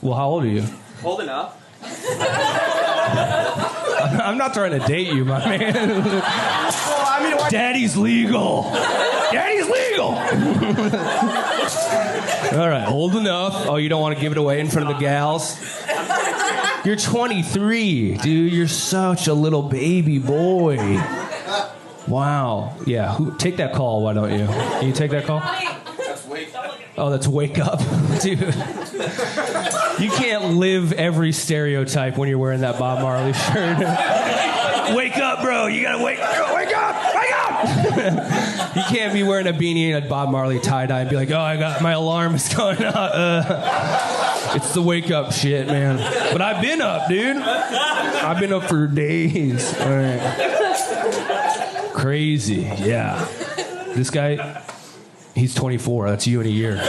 Well, how old are you? Old enough. I'm not trying to date you, my man. Well, I mean, Daddy's legal. Daddy's legal. All right, old enough. Oh, you don't want to give it away in front of the gals? You're 23, dude. You're such a little baby boy. Wow. Yeah. Take that call, why don't you? Can you take that call? That's wake up. Oh, that's wake up. Dude. You can't live every stereotype when you're wearing that Bob Marley shirt. Wake up, bro. You gotta wake up. Wake up. Wake up. You can't be wearing a beanie and a Bob Marley tie-dye and be like, oh, I got my alarm is going off. It's the wake up shit, man. But I've been up, dude. I've been up for days. All right. Crazy. Yeah. This guy, he's 24. That's you in a year.